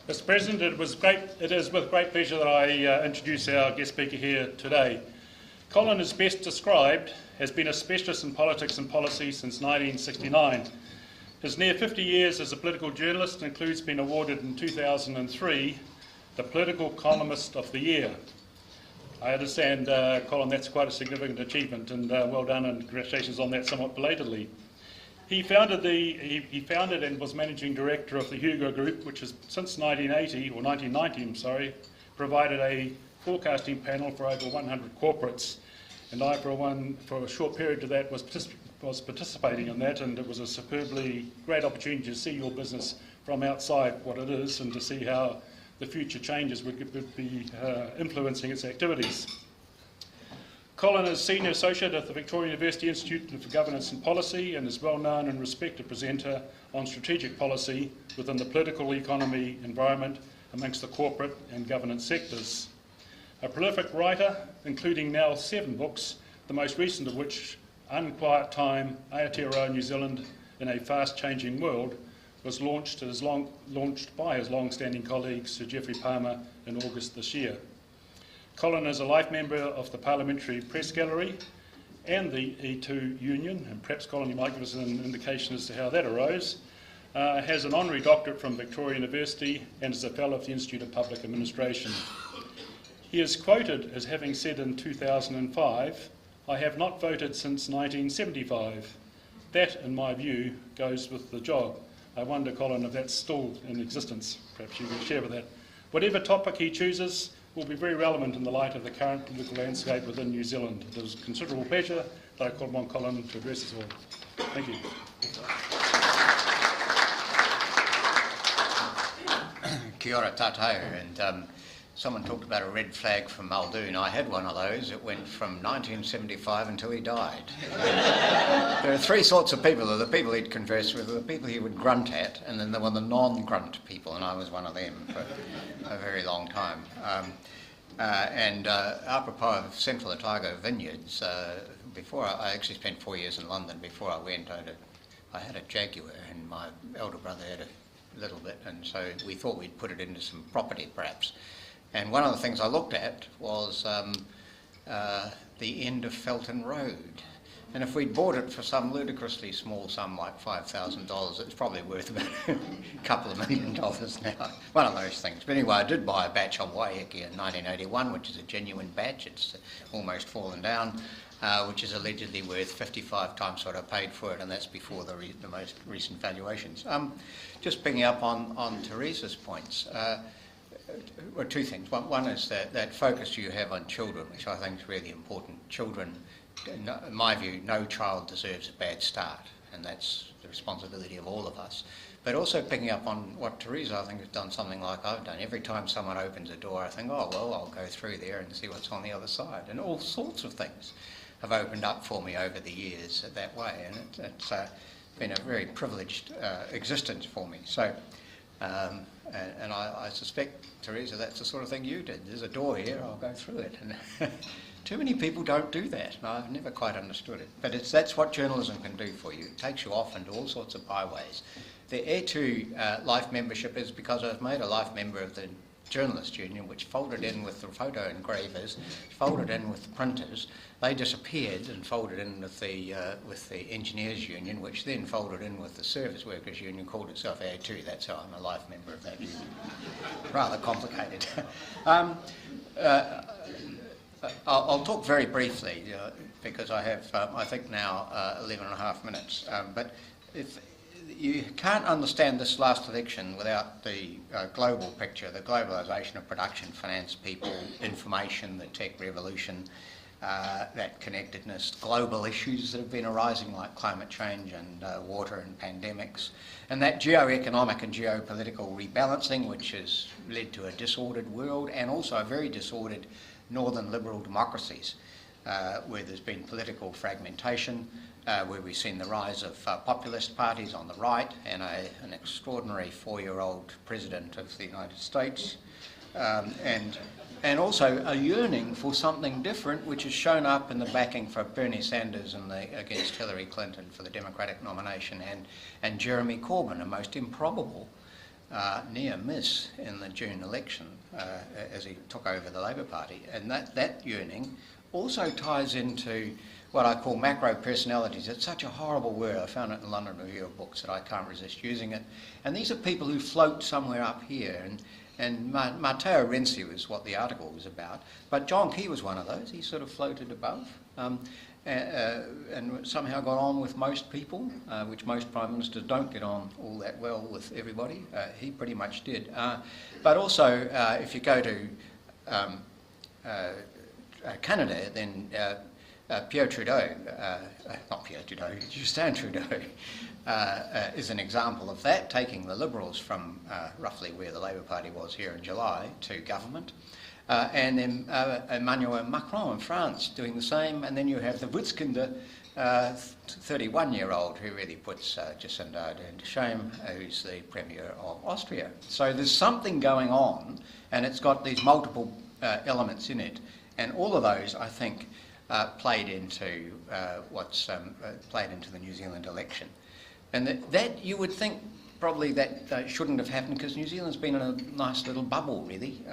Mr. President, it is with great pleasure that I introduce our guest speaker here today. Colin is best described as being a specialist in politics and policy since 1969. His near 50 years as a political journalist includes being awarded in 2003 the Political Columnist of the Year. I understand, Colin, that's quite a significant achievement, and well done, and congratulations on that somewhat belatedly. He founded and was managing director of the Hugo Group, which has since 1990, provided a forecasting panel for over 100 corporates. And I, for a short period of that, was participating in that, and it was a superbly great opportunity to see your business from outside what it is and to see how the future changes would be influencing its activities. Colin is Senior Associate at the Victoria University Institute for Governance and Policy and is well known and respected presenter on strategic policy within the political economy environment amongst the corporate and governance sectors. A prolific writer, including now 7 books, the most recent of which, Unquiet Time, Aotearoa New Zealand in a Fast-Changing World, was launched by his long-standing colleague Sir Geoffrey Palmer in August this year. Colin is a life member of the Parliamentary Press Gallery and the E2 Union, and perhaps, Colin, you might give us an indication as to how that arose. Has an honorary doctorate from Victoria University and is a fellow of the Institute of Public Administration. He is quoted as having said in 2005, "I have not voted since 1975. That, in my view, goes with the job." I wonder, Colin, if that's still in existence. Perhaps you can share with that. Whatever topic he chooses will be very relevant in the light of the current political landscape within New Zealand. It is a considerable pleasure that I call upon Colin to address us all. Thank you. Kia ora tātou, and someone talked about a red flag from Muldoon. I had one of those. It went from 1975 until he died. There are 3 sorts of people. There are the people he'd converse with, the people he would grunt at, and then there were the non-grunt people, and I was one of them for a very long time. Apropos of Central Otago vineyards, before I actually spent 4 years in London. Before I went, I had a Jaguar, and my elder brother had a little bit, and so we thought we'd put it into some property perhaps. And one of the things I looked at was the end of Felton Road. And if we'd bought it for some ludicrously small sum like $5,000, it's probably worth about a couple of $1 million now. One of those things. But anyway, I did buy a batch on Waiheke in 1981, which is a genuine batch. It's almost fallen down, which is allegedly worth 55 times what I paid for it, and that's before the most recent valuations. Just picking up on Teresa's points. Well, 2 things. One is that focus you have on children, which I think is really important. Children, in my view, no child deserves a bad start, and that's the responsibility of all of us. But also picking up on what Teresa, I think, has done something like I've done. Every time someone opens a door, I think, oh, well, I'll go through there and see what's on the other side. And all sorts of things have opened up for me over the years that way, and it's been a very privileged existence for me. So. And I suspect, Teresa, that's the sort of thing you did. There's a door here, I'll go through it. And too many people don't do that, and I've never quite understood it. But that's what journalism can do for you. It takes you off into all sorts of byways. The A2 life membership is because I've made a life member of the Journalists Union, which folded in with the photo engravers, folded in with the printers. They disappeared and folded in with the Engineers Union, which then folded in with the Service Workers Union, called itself A2. That's how I'm a life member of that union. Rather complicated. I'll talk very briefly because I have, I think now, 11 and a half minutes. But if you can't understand this last election without the global picture, the globalisation of production, finance, people, information, the tech revolution, that connectedness, global issues that have been arising like climate change and water and pandemics, and that geo-economic and geopolitical rebalancing which has led to a disordered world and also very disordered northern liberal democracies where there's been political fragmentation, where we've seen the rise of populist parties on the right and an extraordinary 4-year-old president of the United States, and also a yearning for something different, which has shown up in the backing for Bernie Sanders against Hillary Clinton for the Democratic nomination, and Jeremy Corbyn, a most improbable near miss in the June election as he took over the Labour Party. And that yearning also ties into what I call macro personalities. It's such a horrible word. I found it in the London Review of Books that I can't resist using it. And these are people who float somewhere up here. And Matteo Renzi was what the article was about. But John Key was one of those. He sort of floated above and somehow got on with most people, which most Prime Ministers don't get on all that well with everybody. He pretty much did. But also, if you go to Canada, then Pierre Trudeau, not Pierre Trudeau, Justin Trudeau, is an example of that, taking the Liberals from roughly where the Labour Party was here in July to government. And then Emmanuel Macron in France doing the same, and then you have the Wutzkinder 31-year-old who really puts Jacinda Ardern to shame, who's the Premier of Austria. So there's something going on, and it's got these multiple elements in it, and all of those, I think, played into played into the New Zealand election. And that you would think probably that shouldn't have happened, because New Zealand's been in a nice little bubble, really.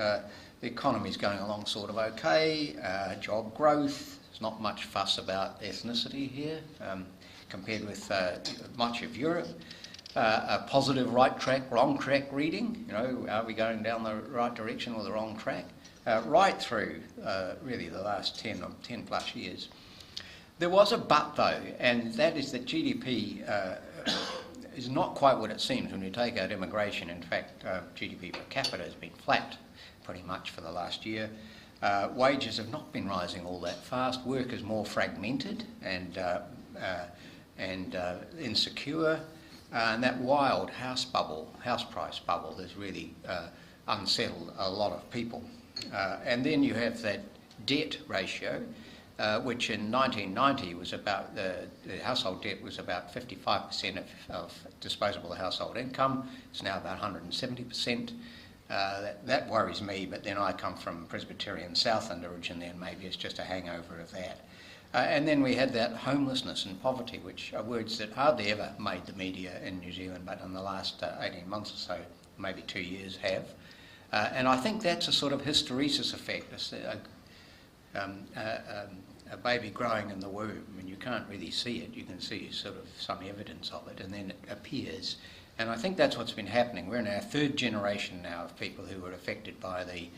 The economy's going along sort of okay, job growth, there's not much fuss about ethnicity here compared with much of Europe. A positive right track, wrong track reading, you know, are we going down the right direction or the wrong track? Right through really the last 10 plus years. There was a but though, and that is that GDP is not quite what it seems when you take out immigration. In fact, GDP per capita has been flat pretty much for the last year. Wages have not been rising all that fast. Work is more fragmented and insecure. And that wild house price bubble has really unsettled a lot of people. And then you have that debt ratio, which in 1990 was about, the household debt was about 55% of disposable household income. It's now about 170%. That worries me, but then I come from Presbyterian Southland originally, and maybe it's just a hangover of that. And then we had that homelessness and poverty, which are words that hardly ever made the media in New Zealand, but in the last 18 months or so, maybe 2 years have. And I think that's a sort of hysteresis effect, a baby growing in the womb, and you can't really see it. You can see sort of some evidence of it, and then it appears. And I think that's what's been happening. We're in our third generation now of people who were affected by the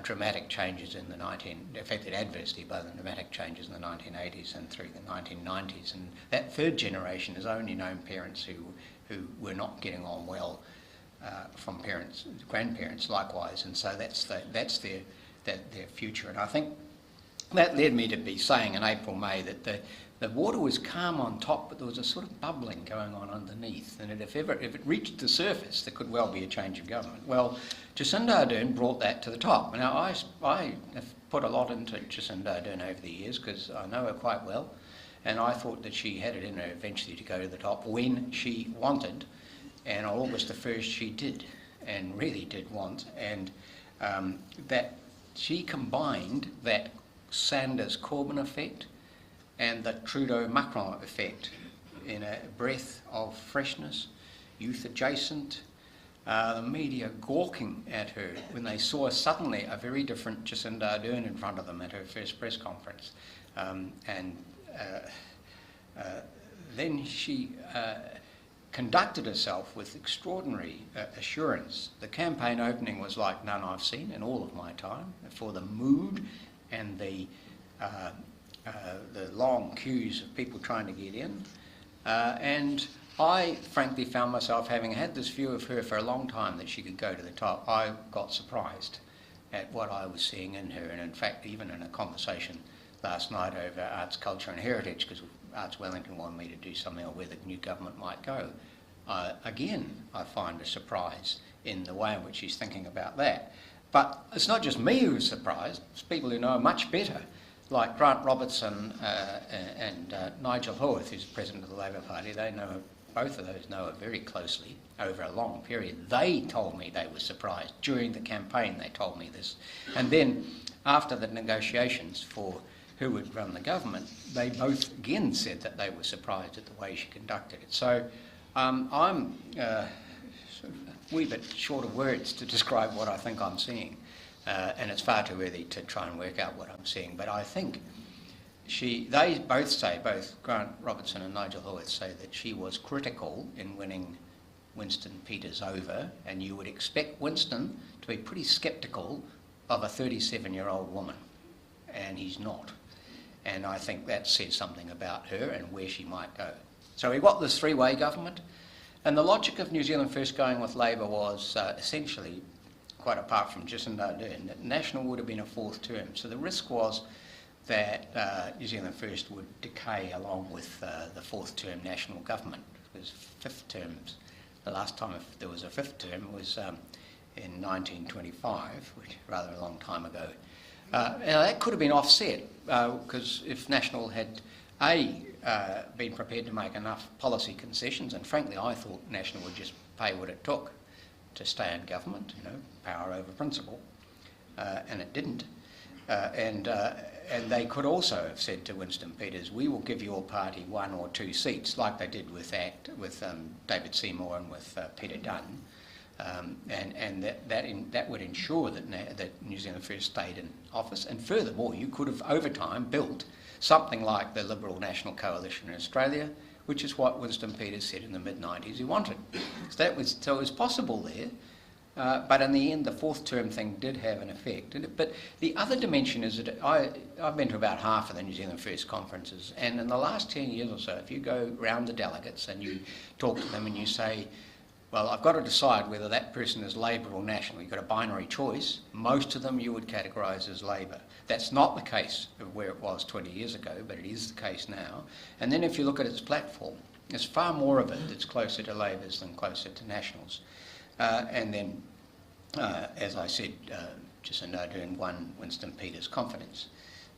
dramatic changes in affected adversely by the dramatic changes in the 1980s and through the 1990s. And that third generation has only known parents who were not getting on well from parents, grandparents likewise, and so that's their future. And I think that led me to be saying in April, May that the water was calm on top, but there was a sort of bubbling going on underneath, and if it reached the surface, there could well be a change of government. Well, Jacinda Ardern brought that to the top. Now, I have put a lot into Jacinda Ardern over the years because I know her quite well, and I thought that she had it in her eventually to go to the top when she wanted, and on August the 1st she did, and really did want, and that she combined that Sanders-Corbyn effect and the Trudeau-Macron effect in a breath of freshness, youth adjacent, the media gawking at her when they saw suddenly a very different Jacinda Ardern in front of them at her first press conference. Then she conducted herself with extraordinary assurance. The campaign opening was like none I've seen in all of my time, for the mood and the long queues of people trying to get in. And I frankly found myself, having had this view of her for a long time that she could go to the top, I got surprised at what I was seeing in her. And in fact, even in a conversation last night over arts, culture and heritage, because Arts Wellington wanted me to do something on where the new government might go, again, I find a surprise in the way in which she's thinking about that. But it's not just me who's surprised, it's people who know her much better, like Grant Robertson and Nigel Howarth, who's president of the Labour Party. They know her both of those know her very closely over a long period. They told me they were surprised. During the campaign they told me this. And then after the negotiations for who would run the government, they both again said that they were surprised at the way she conducted it. So I'm sort of a wee bit short of words to describe what I think I'm seeing. And it's far too early to try and work out what I'm seeing. But I think they both say, both Grant Robertson and Nigel Howarth say that she was critical in winning Winston Peters over, and you would expect Winston to be pretty sceptical of a 37-year-old woman, and he's not. And I think that says something about her and where she might go. So we've got this three-way government, and the logic of New Zealand First going with Labour was essentially, quite apart from Jacinda Ardern, that National would have been a fourth term. So the risk was that New Zealand First would decay along with the fourth term National government. Because fifth terms, the last time there was a fifth term was in 1925, which rather a long time ago. Now that could have been offset because if National had been prepared to make enough policy concessions, and frankly I thought National would just pay what it took to stay in government, power over principle, and it didn't. And they could also have said to Winston Peters, we will give your party 1 or 2 seats, like they did with David Seymour and with Peter Dunn, and that would ensure that New Zealand First stayed in office. And furthermore, you could have over time built something like the Liberal National Coalition in Australia, which is what Winston Peters said in the mid-90s he wanted. So it was possible there. But in the end, the fourth term thing did have an effect. But the other dimension is that I've been to about half of the New Zealand First conferences, and in the last 10 years or so, if you go round the delegates and you talk to them and you say, well, I've got to decide whether that person is Labour or National, you've got a binary choice, most of them you would categorise as Labour. That's not the case of where it was 20 years ago, but it is the case now. And then if you look at its platform, there's far more of it that's closer to Labour's than closer to Nationals. And then, as I said, Jacinda Ardern won Winston Peters' confidence.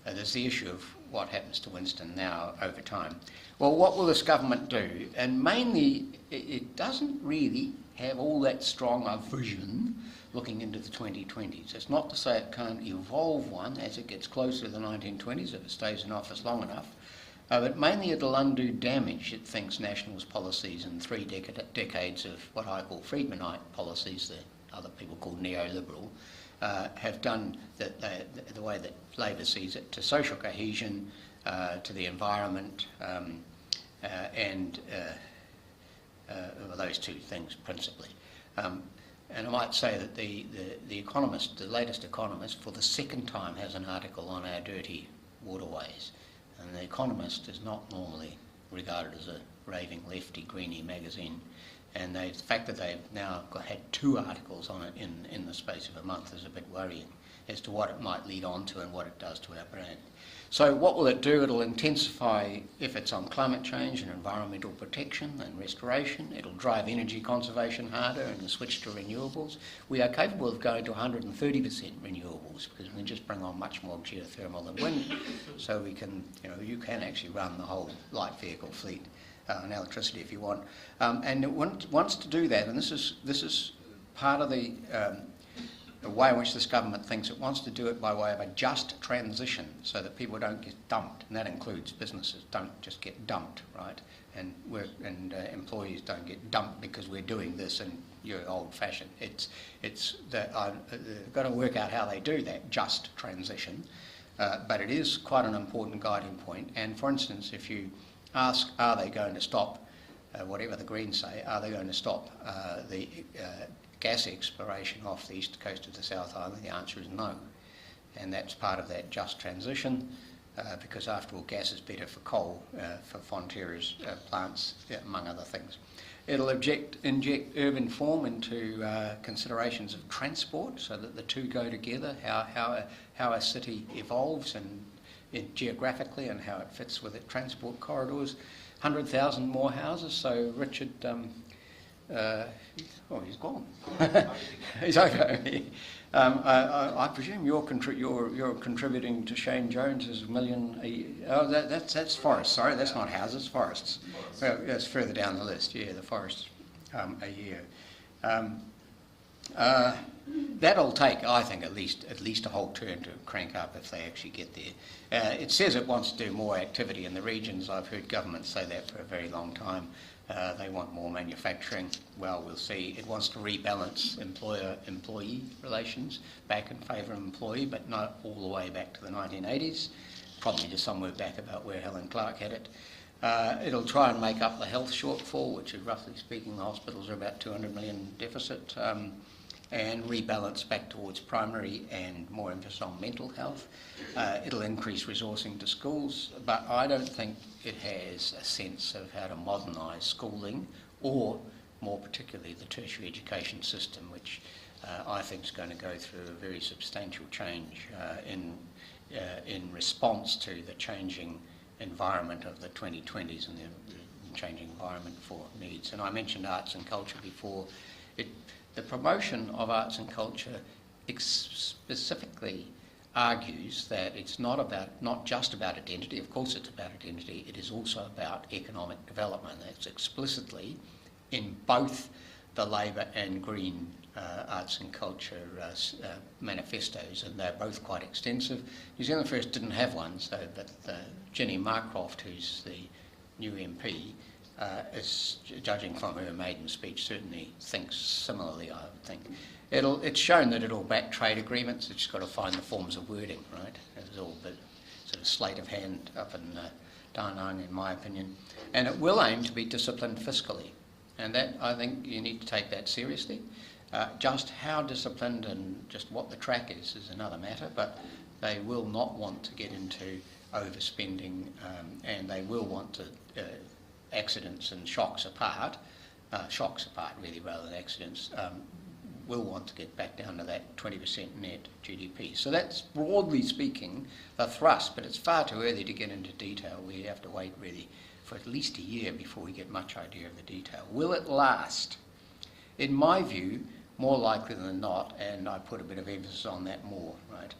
There's the issue of what happens to Winston now over time. Well, what will this government do? And mainly, it doesn't really have all that strong a vision looking into the 2020s. It's not to say it can't evolve one as it gets closer to the 1920s if it stays in office long enough. But mainly it'll undo damage it thinks National's policies in 3 decades of what I call Friedmanite policies, that other people call neoliberal, have done the way that Labour sees it to social cohesion, to the environment, and those 2 things principally. And I might say that the Economist, the latest Economist, for the second time has an article on our dirty waterways. And the Economist is not normally regarded as a raving lefty greenie magazine, and the fact that they've now had 2 articles on it in the space of a month is a bit worrying as to what it might lead on to and what it does to our brand. So what will it do? It'll intensify efforts on climate change and environmental protection and restoration. It'll drive energy conservation harder and the switch to renewables. We are capable of going to 130% renewables because we can just bring on much more geothermal than wind. So we can, you can actually run the whole light vehicle fleet on electricity if you want. And it wants to do that, and this is part of the way in which this government thinks. It wants to do it by way of a just transition so that people don't get dumped, and that includes businesses don't just get dumped, right? And employees don't get dumped because we're doing this and you're old-fashioned. They've got to work out how they do that just transition, but it is quite an important guiding point. And for instance, if you ask, are they going to stop, whatever the Greens say, are they going to stop the gas exploration off the east coast of the South Island? The answer is no. And that's part of that just transition because after all, gas is better for coal, for Fonterra's plants, among other things. It'll inject urban form into considerations of transport so that the 2 go together, how a city evolves and geographically and how it fits with the transport corridors. 100,000 more houses, so Richard He's gone. He's okay. I presume you're contributing to Shane Jones's $1 million. That's forests. Sorry, that's not houses. Forests. Well, that's further down the list. Yeah, the forests a year. That'll take, I think, at least a whole turn to crank up if they actually get there. It says it wants to do more activity in the regions. I've heard governments say that for a very long time. They want more manufacturing. Well, we'll see. It wants to rebalance employer-employee relations back in favour of employee, but not all the way back to the 1980s, probably just somewhere back about where Helen Clark had it. It'll try and make up the health shortfall, which is, roughly speaking, the hospitals are about 200 million deficit, and rebalance back towards primary and more emphasis on mental health. It'll increase resourcing to schools, but I don't think it has a sense of how to modernise schooling, or more particularly the tertiary education system, which I think is going to go through a very substantial change in response to the changing environment of the 2020s and the changing environment for needs. And I mentioned arts and culture before. The promotion of arts and culture specifically argues that it's not just about identity. Of course it's about identity. It is also about economic development. That's explicitly in both the Labour and Green arts and culture manifestos, and they're both quite extensive. New Zealand First didn't have one, so but Jenny Marcroft, who's the new MP, judging from her maiden speech, certainly thinks similarly, I would think. It's shown that it'll back trade agreements. It's just got to find the forms of wording, right? It's all a bit sort of sleight of hand up in Da Nang, in my opinion. And it will aim to be disciplined fiscally. And that, I think you need to take that seriously. Just how disciplined and just what the track is another matter, but they will not want to get into overspending, and they will want to accidents and shocks apart really rather than accidents, will want to get back down to that 20% net GDP. So that's, broadly speaking, the thrust, but it's far too early to get into detail. We have to wait really for at least a year before we get much idea of the detail. Will it last? In my view, more likely than not, and I put a bit of emphasis on that more, right?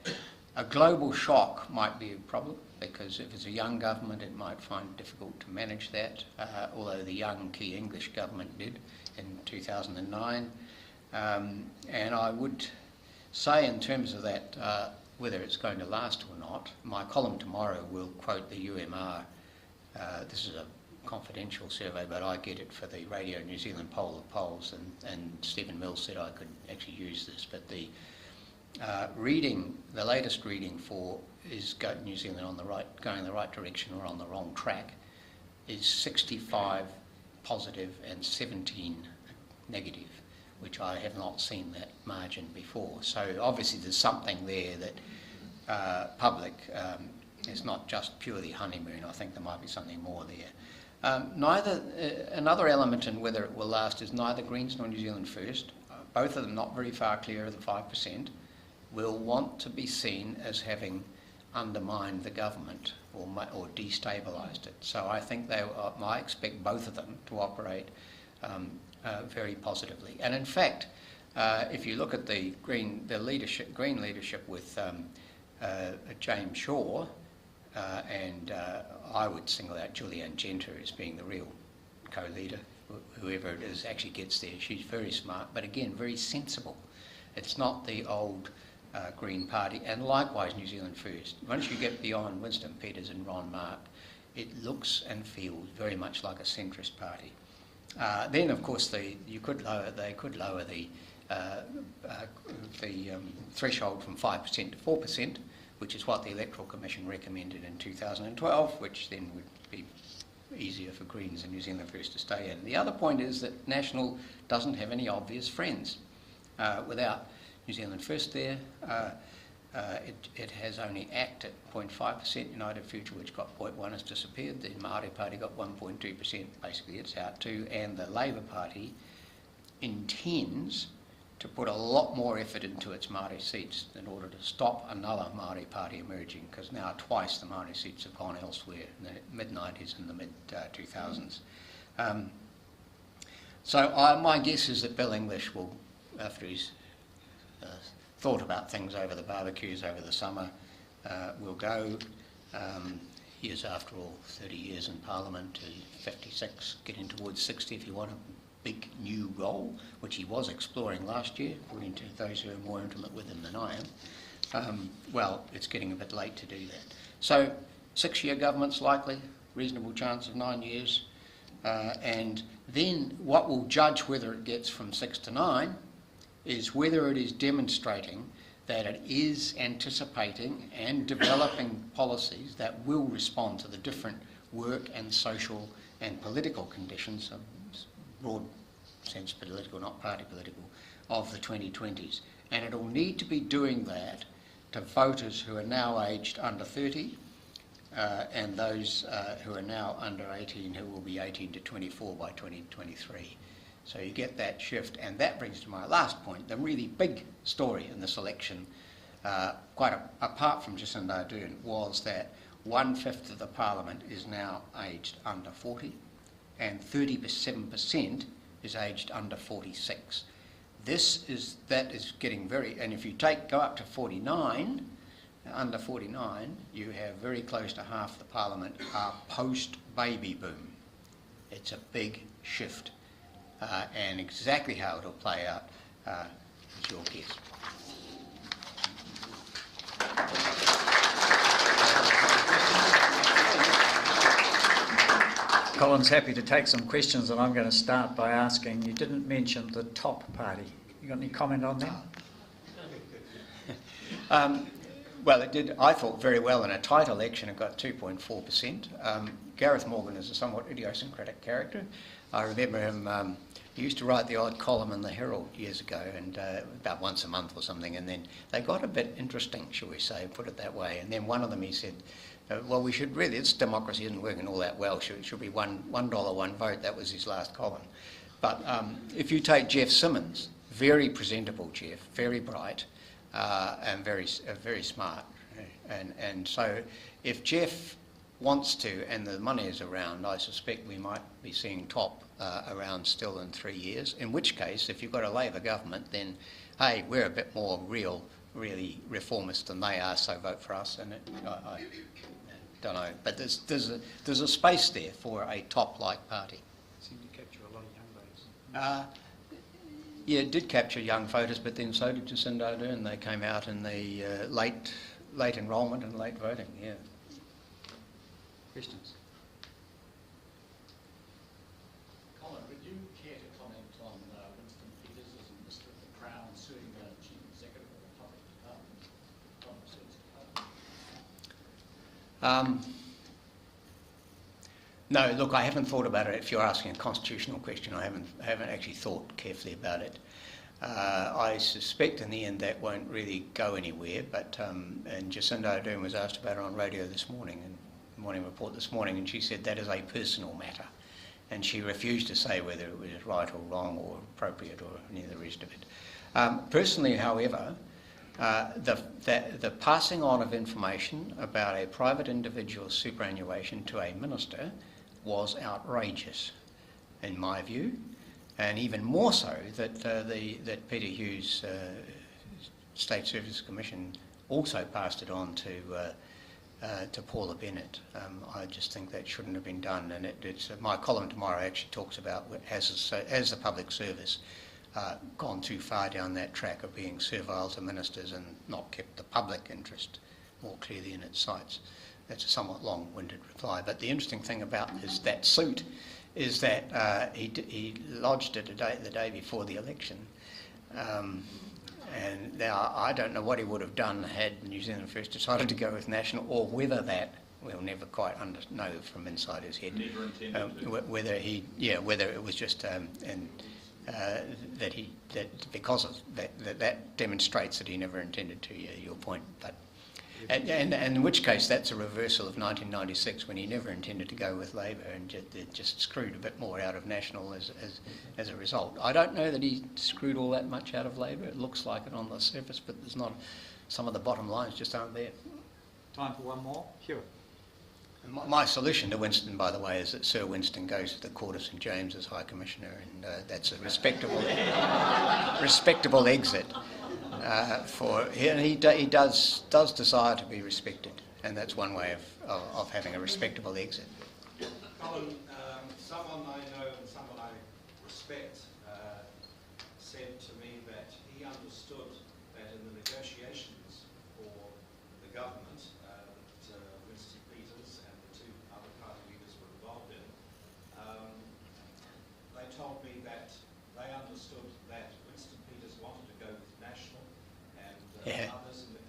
A global shock might be a problem, because if it's a young government, it might find it difficult to manage that, although the young Key English government did in 2009. And I would say, in terms of that, whether it's going to last or not, my column tomorrow will quote the UMR. This is a confidential survey, but I get it for the Radio New Zealand poll of polls, and Stephen Mills said I could actually use this, but the latest reading for is New Zealand going in the right direction or on the wrong track, is 65 positive and 17 negative, which I have not seen that margin before. So obviously there's something there that public, it's not just purely honeymoon. I think there might be something more there. Another element in whether it will last is neither Greens nor New Zealand First, both of them not very far clear of the 5%, will want to be seen as having undermined the government or destabilised it. So I think I expect both of them to operate very positively. And in fact, if you look at the Green leadership with James Shaw, and I would single out Julianne Genter as being the real co-leader. Whoever it is actually gets there. She's very smart, but again, very sensible. It's not the old Green Party, and likewise New Zealand First. Once you get beyond Winston Peters and Ron Mark, it looks and feels very much like a centrist party. Then, of course, they could lower the threshold from 5% to 4%, which is what the Electoral Commission recommended in 2012, which then would be easier for Greens and New Zealand First to stay in. The other point is that National doesn't have any obvious friends. Without New Zealand First there, it has only ACT at 0.5%, United Future, which got 0.1, has disappeared. The Māori Party got 1.2%, basically it's out too, and the Labour Party intends to put a lot more effort into its Māori seats in order to stop another Māori Party emerging, because now twice the Māori seats have gone elsewhere, in the mid-90s and the mid-2000s. So my guess is that Bill English will, after he's thought about things over the barbecues over the summer, will go. He is, after all, 30 years in Parliament, 56, getting towards 60 if you want a big new role, which he was exploring last year, according to those who are more intimate with him than I am. Well, it's getting a bit late to do that. So 6-year government's likely, reasonable chance of 9 years. And then what will judge whether it gets from 6 to 9 is whether it is demonstrating that it is anticipating and developing policies that will respond to the different work and social and political conditions, broad sense political, not party political, of the 2020s. And it'll need to be doing that to voters who are now aged under 30 and those who are now under 18 who will be 18 to 24 by 2023. So you get that shift, and that brings to my last point, the really big story in this election, apart from Jacinda Ardern, was that 1/5 of the Parliament is now aged under 40, and 37% is aged under 46. That is getting very, and if you go up to 49, under 49, you have very close to half the Parliament are post-baby boom. It's a big shift. And exactly how it'll play out is your guess. Colin's happy to take some questions, and I'm going to start by asking, you didn't mention the top party. You got any comment on that? Well, it did, I thought, very well in a tight election. It got 2.4%. Gareth Morgan is a somewhat idiosyncratic character. I remember him, he used to write the odd column in the Herald years ago, and about once a month or something, and then they got a bit interesting, shall we say, put it that way. And then one of them, he said, well, we should really, this democracy isn't working all that well, it should be $1, one vote. That was his last column. But if you take Jeff Simmons, very presentable Jeff, very bright, and very smart. And so if Jeff wants to, and the money is around, I suspect we might be seeing top around still in 3 years, in which case, if you've got a Labor government, then, hey, we're a bit more really reformist than they are, so vote for us. And I don't know, but there's a space there for a top-like party. Seemed to capture a lot of young voters. Yeah, it did capture young voters, but then so did Jacinda Ardern. They came out in the late enrolment and late voting, yeah. Questions? Colin, would you care to comment on Winston Peters as a Minister of the Crown suing the Chief Executive of the Public Department? No, look, I haven't thought about it. If you're asking a constitutional question, I haven't actually thought carefully about it. I suspect in the end that won't really go anywhere, but and Jacinda Ardern was asked about it on radio this morning, and Morning Report this morning, and she said that is a personal matter, and she refused to say whether it was right or wrong or appropriate or any of the rest of it. Personally, however, the passing on of information about a private individual's superannuation to a minister was outrageous, in my view, and even more so that Peter Hughes' State Services Commission also passed it on to Paula Bennett. I just think that shouldn't have been done, and it's my column tomorrow actually talks about has the public service gone too far down that track of being servile to ministers and not kept the public interest more clearly in its sights. That's a somewhat long-winded reply, but the interesting thing about that suit is that he lodged it the day before the election. And now I don't know what he would have done had New Zealand First decided to go with National, or whether that, we'll never quite know from inside his head. Never intended to. Whether it was just because of that demonstrates that he never intended to. Yeah, your point, but. And in which case that's a reversal of 1996 when he never intended to go with Labor and just screwed a bit more out of National as a result. I don't know that he screwed all that much out of Labor. It looks like it on the surface, but there's not. Some of the bottom lines just aren't there. Time for one more? Sure. My solution to Winston, by the way, is that Sir Winston goes to the Court of St James as High Commissioner, and that's a respectable exit. And he does desire to be respected, and that's one way of having a respectable exit. Colin, someone I know and someone I respect said to me that he understood that in the negotiations for the government that Winston Peters and the two other party leaders were involved in, they told me that they understood that Winston Peters wanted to go with National and others in the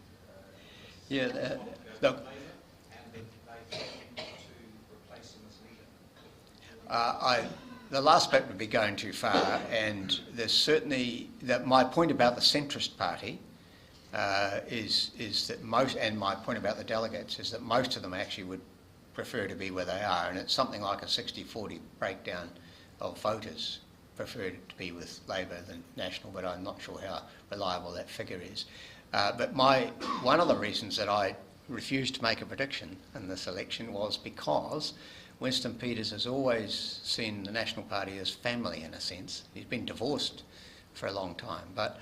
wanted to go with Labour, and that they threatened to replace him as leader. The last bit would be going too far, and there's certainly that my point about the centrist party is that most, and my point about the delegates is that most of them actually would prefer to be where they are, and it's something like a 60-40 breakdown of voters prefer to be with Labour than National, but I'm not sure how reliable that figure is. But one of the reasons that I refused to make a prediction in this election was because Winston Peters has always seen the National Party as family in a sense. He's been divorced for a long time, but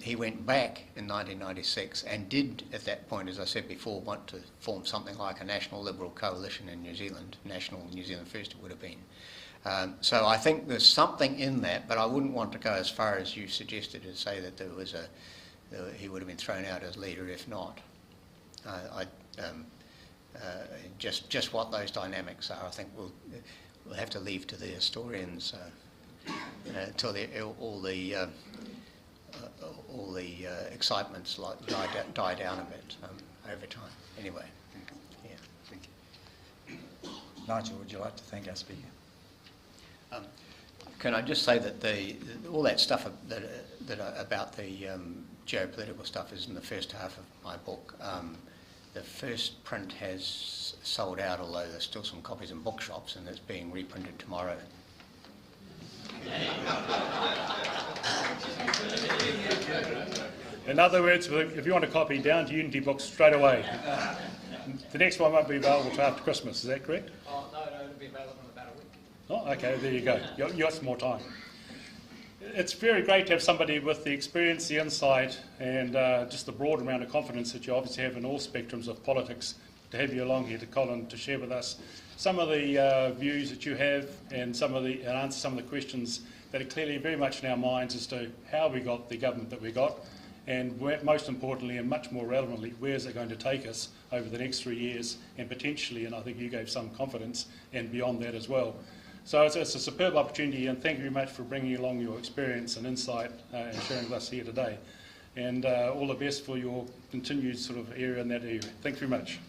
he went back in 1996 and did at that point, as I said before, want to form something like a National Liberal coalition in New Zealand. National New Zealand First it would have been. So I think there's something in that, but I wouldn't want to go as far as you suggested to say that there was he would have been thrown out as leader if not. Just what those dynamics are, I think we'll have to leave to the historians until all the excitements die down a bit over time. Anyway, yeah, thank you. Nigel, would you like to thank our speaker? Can I just say that all that stuff about the geopolitical stuff is in the first half of my book. The first print has sold out, although there's still some copies in bookshops, and it's being reprinted tomorrow. In other words, if you want a copy, down to Unity Books straight away. The next one won't be available till after Christmas, is that correct? Oh, no, it'll be available in about a week. Oh, okay, there you go. You got some more time. It's very great to have somebody with the experience, the insight, and just the broad amount of confidence that you obviously have in all spectrums of politics, to have you along here, to Colin, to share with us some of the views that you have and answer some of the questions that are clearly very much in our minds as to how we got the government that we got, and most importantly and much more relevantly, where is it going to take us over the next 3 years and potentially, and I think you gave some confidence, and beyond that as well. So it's a superb opportunity, and thank you very much for bringing along your experience and insight and sharing with us here today. And all the best for your continued sort of area in that area. Thank you very much.